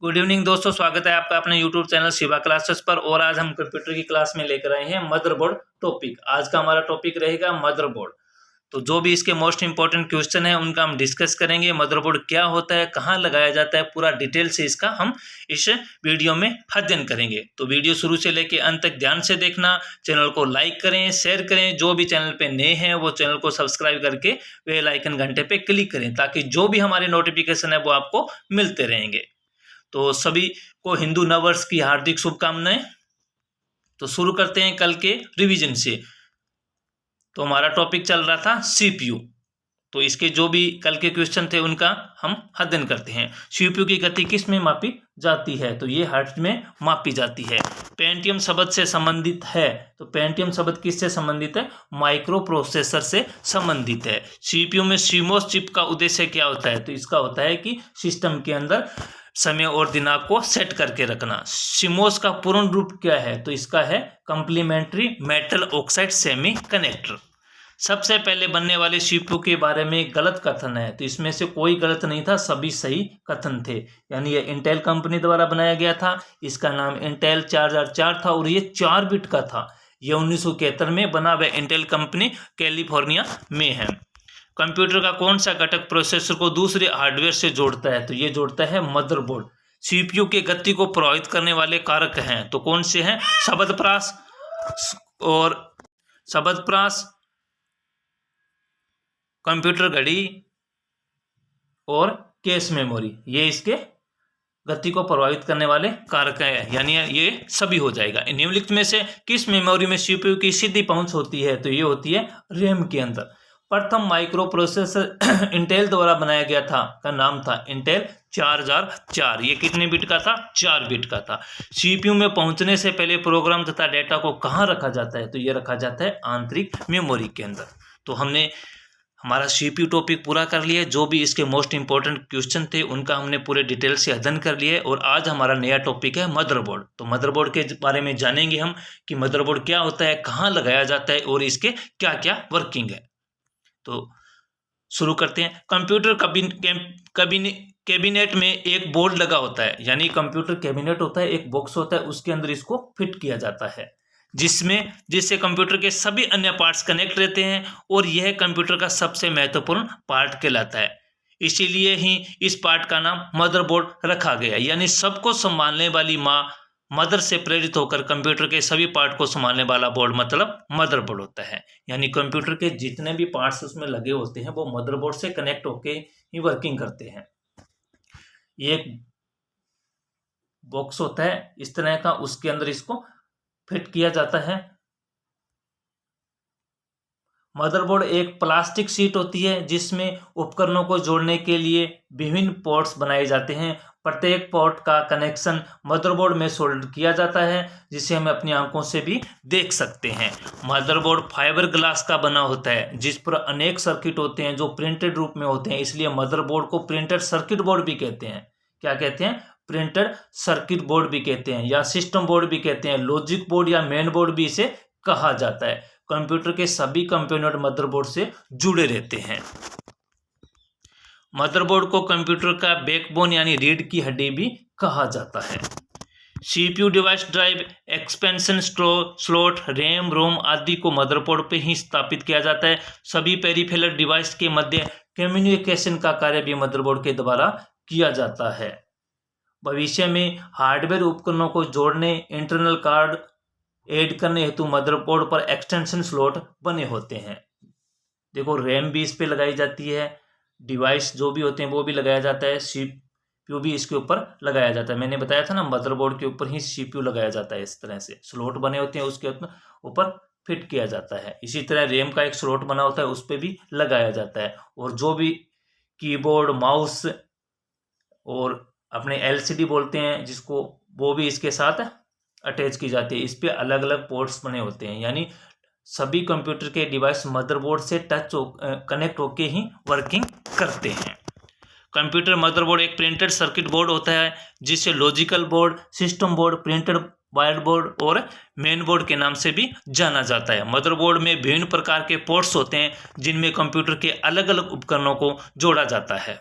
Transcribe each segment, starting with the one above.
Good evening दोस्तों, स्वागत है आपका अपने YouTube चैनल शिवा क्लासेस पर। और आज हम कंप्यूटर की क्लास में लेकर आए हैं मदरबोर्ड टॉपिक। आज का हमारा टॉपिक रहेगा मदरबोर्ड। तो जो भी इसके मोस्ट इंपॉर्टेंट क्वेश्चन है उनका हम डिस्कस करेंगे। मदरबोर्ड क्या होता है, कहाँ लगाया जाता है, पूरा डिटेल से इसका हम इस वीडियो में अध्ययन करेंगे। तो वीडियो शुरू से लेकर अंत तक ध्यान से देखना। चैनल को लाइक करें, शेयर करें। जो भी चैनल पे नए हैं वो चैनल को सब्सक्राइब करके बेल आइकन घंटे पे क्लिक करें, ताकि जो भी हमारे नोटिफिकेशन है वो आपको मिलते रहेंगे। तो सभी को हिंदू नववर्ष की हार्दिक शुभकामनाएं। तो शुरू करते हैं कल के रिवीजन से। तो हमारा टॉपिक चल रहा था सीपीयू। तो इसके जो भी कल के क्वेश्चन थे उनका हम अध्ययन करते हैं। सीपीयू की गति किस में मापी जाती है? तो ये हर्ट्ज में मापी जाती है। पेंटियम शब्द से संबंधित है। तो पेंटियम शब्द किससे संबंधित है? माइक्रो प्रोसेसर से संबंधित है। सीपीयू में सीमोस चिप का उद्देश्य क्या होता है? तो इसका होता है कि सिस्टम के अंदर समय और दिनांक को सेट करके रखना। सीमोस का पूर्ण रूप क्या है? तो इसका है complementary metal oxide semi conductor. सबसे पहले बनने वाले सीपीयू के बारे में गलत कथन है। तो इसमें से कोई गलत नहीं था, सभी सही कथन थे। यानी ये इंटेल कंपनी द्वारा बनाया गया था। इसका नाम इंटेल 4004 था और ये 4 बिट का था। ये 1971 में बना हुआ इंटेल कंपनी कैलिफोर्निया में है। कंप्यूटर का कौन सा घटक प्रोसेसर को दूसरे हार्डवेयर से जोड़ता है? तो ये जोड़ता है मदरबोर्ड। सीपीयू के गति को प्रभावित करने वाले कारक हैं। तो कौन से हैं? शब्दप्रास और कंप्यूटर घड़ी और कैश मेमोरी, ये इसके गति को प्रभावित करने वाले कारक हैं। यानी ये सभी हो जाएगा। निम्नलिखित में से किस मेमोरी में सीपीयू की सीधी पहुंच होती है? तो ये होती है रैम के अंदर। प्रथम माइक्रो प्रोसेसर इंटेल द्वारा बनाया गया था, का नाम था इंटेल 4004। ये कितने बिट का था? 4 बिट का था। सीपीयू में पहुंचने से पहले प्रोग्राम तथा डेटा को कहाँ रखा जाता है? तो ये रखा जाता है आंतरिक मेमोरी के अंदर। तो हमने हमारा सीपीयू टॉपिक पूरा कर लिया। जो भी इसके मोस्ट इंपॉर्टेंट क्वेश्चन थे उनका हमने पूरे डिटेल से अध्ययन कर लिया। और आज हमारा नया टॉपिक है मदरबोर्ड। तो मदरबोर्ड के बारे में जानेंगे हम कि मदरबोर्ड क्या होता है, कहाँ लगाया जाता है और इसके क्या क्या वर्किंग है। तो शुरू करते हैं। कंप्यूटर कैबिनेट में एक बोर्ड लगा होता है। यानी कंप्यूटर कैबिनेट होता है, एक बॉक्स होता है, उसके अंदर इसको फिट किया जाता है, जिससे कंप्यूटर के सभी अन्य पार्ट्स कनेक्ट रहते हैं। और यह कंप्यूटर का सबसे महत्वपूर्ण पार्ट कहलाता है। इसीलिए ही इस पार्ट का नाम मदरबोर्ड रखा गया। यानी सबको संभालने वाली माँ मदर से प्रेरित होकर कंप्यूटर के सभी पार्ट को संभालने वाला बोर्ड मतलब मदरबोर्ड होता है। यानी कंप्यूटर के जितने भी पार्ट्स उसमें लगे होते हैं वो मदरबोर्ड से कनेक्ट होके ही वर्किंग करते हैं। ये एक बॉक्स होता है इस तरह का, उसके अंदर इसको फिट किया जाता है। मदरबोर्ड एक प्लास्टिक शीट होती है जिसमें उपकरणों को जोड़ने के लिए विभिन्न पोर्ट्स बनाए जाते हैं। प्रत्येक पोर्ट का कनेक्शन मदरबोर्ड में सोल्डर किया जाता है, जिसे हम अपनी आंखों से भी देख सकते हैं। मदरबोर्ड फाइबर ग्लास का बना होता है, जिस पर अनेक सर्किट होते हैं जो प्रिंटेड रूप में होते हैं। इसलिए मदरबोर्ड को प्रिंटेड सर्किट बोर्ड भी कहते हैं। क्या कहते हैं? प्रिंटेड सर्किट बोर्ड भी कहते हैं, या सिस्टम बोर्ड भी कहते हैं। लॉजिक बोर्ड या मेन बोर्ड भी इसे कहा जाता है। कंप्यूटर के सभी कंपोनेंट मदरबोर्ड से जुड़े रहते हैं। मदरबोर्ड को कंप्यूटर का बैकबोन यानी रीढ़ की हड्डी भी कहा जाता है। CPU device, drive, expansion slot, RAM, ROM आदि को मदरबोर्ड पे ही स्थापित किया जाता है। सभी पेरिफेरल डिवाइस के मध्य कम्युनिकेशन का कार्य भी मदरबोर्ड के द्वारा किया जाता है। भविष्य में हार्डवेयर उपकरणों को जोड़ने, इंटरनल कार्ड ऐड करने हेतु मदरबोर्ड पर एक्सटेंशन स्लॉट बने होते हैं। देखो, रैम भी इस पे लगाई जाती है, डिवाइस जो भी होते हैं वो भी लगाया जाता है, सीपीयू भी इसके ऊपर लगाया जाता है। मैंने बताया था ना, मदरबोर्ड के ऊपर ही सीपीयू लगाया जाता है। इस तरह से स्लॉट बने होते हैं, उसके ऊपर फिट किया जाता है। इसी तरह रैम का एक स्लॉट बना होता है, उस पर भी लगाया जाता है। और जो भी कीबोर्ड, माउस और अपने एलसीडी बोलते हैं जिसको, वो भी इसके साथ अटैच की जाती है। इस पे अलग अलग पोर्ट्स बने होते हैं। यानी सभी कंप्यूटर के डिवाइस मदरबोर्ड से कनेक्ट होके ही वर्किंग करते हैं। कंप्यूटर मदरबोर्ड एक प्रिंटेड सर्किट बोर्ड होता है, जिसे logical board, system board, printed wire board और मेन बोर्ड के नाम से भी जाना जाता है। मदरबोर्ड में विभिन्न प्रकार के पोर्ट्स होते हैं, जिनमें कंप्यूटर के अलग अलग उपकरणों को जोड़ा जाता है।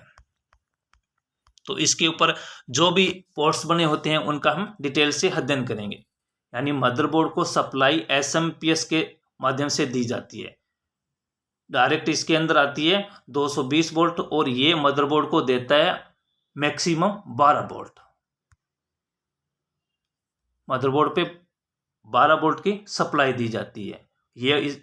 तो इसके ऊपर जो भी पोर्ट्स बने होते हैं उनका हम डिटेल से अध्ययन करेंगे। यानी मदरबोर्ड को सप्लाई एसएमपीएस के माध्यम से दी जाती है, डायरेक्ट इसके अंदर आती है 220 वोल्ट, और ये मदरबोर्ड को देता है मैक्सिमम 12 वोल्ट। मदरबोर्ड पे 12 वोल्ट की सप्लाई दी जाती है। ये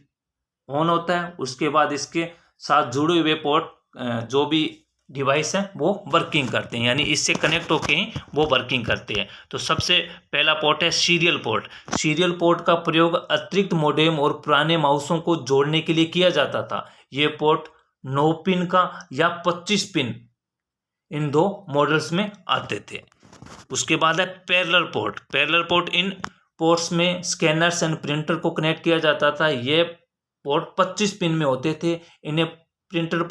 ऑन होता है, उसके बाद इसके साथ जुड़े हुए पोर्ट जो भी डिवाइस हैं वो वर्किंग करते हैं, यानी इससे कनेक्ट होके ही वो वर्किंग करते हैं। तो सबसे पहला पोर्ट है सीरियल पोर्ट। सीरियल पोर्ट का प्रयोग अतिरिक्त मोडेम और पुराने माउसों को जोड़ने के लिए किया जाता था। ये पोर्ट 9 पिन का या 25 पिन, इन दो मॉडल्स में आते थे। उसके बाद है पैरेलल पोर्ट। पैरेलल पोर्ट, इन पोर्ट्स में स्कैनर्स एंड प्रिंटर को कनेक्ट किया जाता था। ये पोर्ट 25 पिन में होते थे। इन्हें प्रिंटर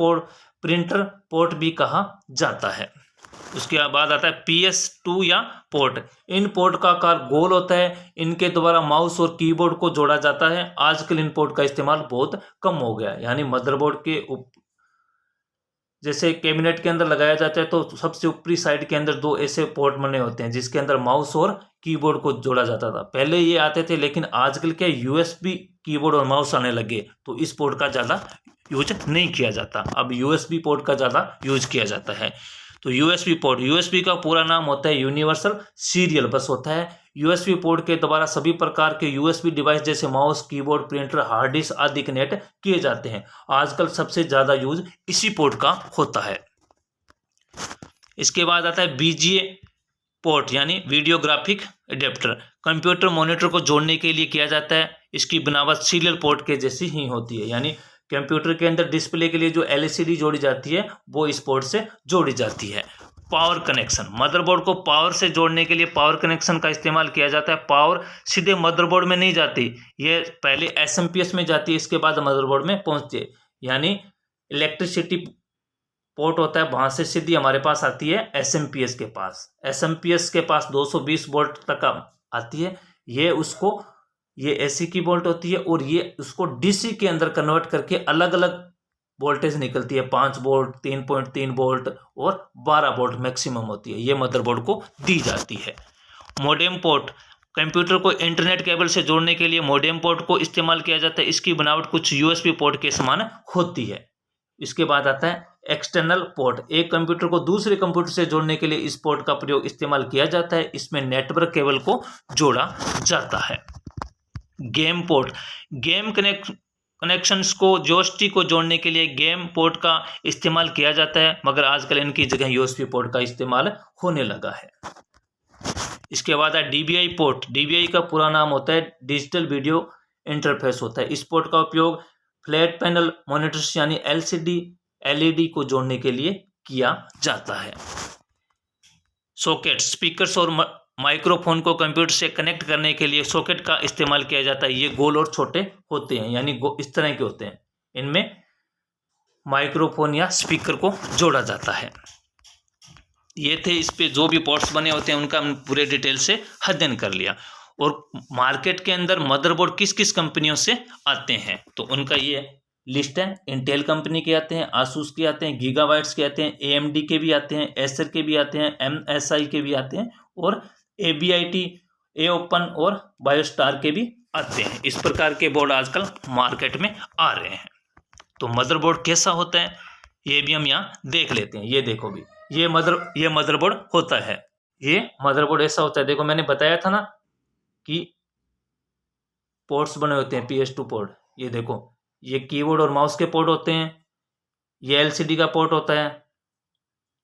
पोर्ट भी कहा जाता है। उसके बाद आता है PS2 या पोर्ट। इन पोर्ट का आकार गोल होता है। इनके द्वारा माउस और कीबोर्ड को जोड़ा जाता है। आजकल इन पोर्ट का इस्तेमाल बहुत कम हो गया है। यानी मदरबोर्ड के जैसे कैबिनेट के अंदर लगाया जाता है तो सबसे ऊपरी साइड के अंदर 2 ऐसे पोर्ट बने होते हैं जिसके अंदर माउस और कीबोर्ड को जोड़ा जाता था। पहले ये आते थे, लेकिन आजकल के USB कीबोर्ड और माउस आने लगे तो इस पोर्ट का ज़्यादा यूज नहीं किया जाता। अब USB पोर्ट का ज़्यादा यूज किया जाता है। तो USB पोर्ट, USB का पूरा नाम होता है यूनिवर्सल सीरियल बस होता है। USB पोर्ट के द्वारा सभी प्रकार के USB डिवाइस जैसे mouse, keyboard, printer, hard disk आदि कनेक्ट किए जाते हैं। आजकल सबसे ज़्यादा यूज इसी पोर्ट का होता है। इसके बाद आता है VGA पोर्ट, यानी वीडियोग्राफिक एडेप्टर। कंप्यूटर मॉनिटर को जोड़ने के लिए किया जाता है। इसकी बनावट सीरियल पोर्ट के जैसी ही होती है, यानी कंप्यूटर के अंदर डिस्प्ले के लिए जो LCD जोड़ी जाती है वो इस पोर्ट से जोड़ी जाती है। पावर कनेक्शन, मदरबोर्ड को पावर से जोड़ने के लिए पावर कनेक्शन का इस्तेमाल किया जाता है। पावर सीधे मदरबोर्ड में नहीं जाती, ये पहले SMPS में जाती है, इसके बाद मदरबोर्ड में पहुंचती है। यानी इलेक्ट्रिसिटी पोर्ट होता है, वहां से सीधी हमारे पास आती है SMPS के पास। SMPS के पास 220 वोल्ट तक आती है। ये AC की वोल्ट होती है और ये उसको DC के अंदर कन्वर्ट करके अलग अलग वोल्टेज निकलती है। 5 वोल्ट, 3.3 वोल्ट और 12 वोल्ट मैक्सिमम होती है। ये मदरबोर्ड को दी जाती है। मोडेम पोर्ट, कंप्यूटर को इंटरनेट केबल से जोड़ने के लिए मोडेम पोर्ट को इस्तेमाल किया जाता है। इसकी बनावट कुछ USB पोर्ट के समान होती है। इसके बाद आता है एक्सटर्नल पोर्ट। एक कंप्यूटर को दूसरे कंप्यूटर से जोड़ने के लिए इस पोर्ट का प्रयोग इस्तेमाल किया जाता है। इसमें नेटवर्क केबल को जोड़ा जाता है। गेम पोर्ट, गेम कनेक्शंस को जॉयस्टिक को जोड़ने के लिए गेम पोर्ट का इस्तेमाल किया जाता है, मगर आजकल इनकी जगह USB पोर्ट का इस्तेमाल होने लगा है। इसके बाद है DVI पोर्ट। DVI का पूरा नाम होता है डिजिटल वीडियो इंटरफेस होता है। इस पोर्ट का उपयोग फ्लैट पैनल मॉनिटर्स यानी LCD LED को जोड़ने के लिए किया जाता है। सॉकेट, स्पीकर्स और माइक्रोफोन को कंप्यूटर से कनेक्ट करने के लिए सॉकेट का इस्तेमाल किया जाता है। ये गोल और छोटे होते हैं, यानी इस तरह के होते हैं। इनमें माइक्रोफोन या स्पीकर को जोड़ा जाता है। ये थे इस पे जो भी पोर्ट्स बने होते हैं उनका हम पूरे डिटेल से अध्ययन कर लिया। और मार्केट के अंदर मदरबोर्ड किस किस कंपनियों से आते हैं तो उनका ये लिस्ट है। इंटेल कंपनी के आते हैं, आसूस के आते हैं, गीगाबाइट्स के आते हैं, AMD के भी आते हैं, एसर के भी आते हैं, MSI के भी आते हैं और ABIT, AOPEN और बायोस्टार के भी आते हैं। इस प्रकार के बोर्ड आजकल मार्केट में आ रहे हैं। तो मदरबोर्ड कैसा होता है ये भी हम यहाँ देख लेते हैं। ये देखो भी, ये मदरबोर्ड होता है। ये मदरबोर्ड ऐसा होता है, देखो मैंने बताया था ना कि पोर्ट्स बने होते हैं PS2 पोर्ट। ये देखो, ये कीबोर्ड और माउस के पोर्ट होते हैं, ये LCD का पोर्ट होता है,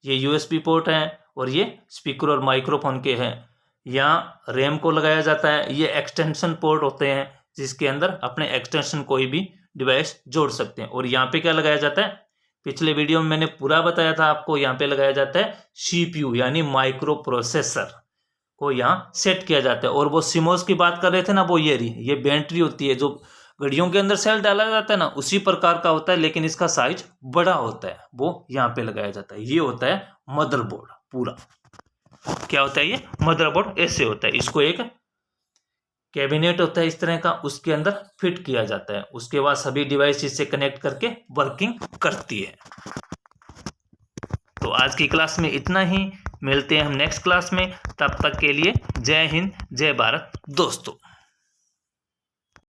ये USB पोर्ट है और ये स्पीकर और माइक्रोफोन के हैं। यहाँ रैम को लगाया जाता है। ये एक्सटेंशन पोर्ट होते हैं जिसके अंदर अपने एक्सटेंशन कोई भी डिवाइस जोड़ सकते हैं। और यहाँ पे क्या लगाया जाता है, पिछले वीडियो में मैंने पूरा बताया था आपको। यहाँ पे लगाया जाता है CPU यानी माइक्रो प्रोसेसर को यहाँ सेट किया जाता है। और वो सिमोस की बात कर रहे थे ना, वो ये बैटरी होती है जो घड़ियों के अंदर सेल डाला जाता है ना, उसी प्रकार का होता है, लेकिन इसका साइज बड़ा होता है, वो यहाँ पे लगाया जाता है। ये होता है मदरबोर्ड। पूरा क्या होता है, ये मदरबोर्ड ऐसे होता है। इसको एक कैबिनेट होता है इस तरह का, उसके अंदर फिट किया जाता है। उसके बाद सभी डिवाइस इससे कनेक्ट करके वर्किंग करती है। तो आज की क्लास में इतना ही। मिलते हैं हम नेक्स्ट क्लास में, तब तक के लिए जय हिंद जय भारत दोस्तों।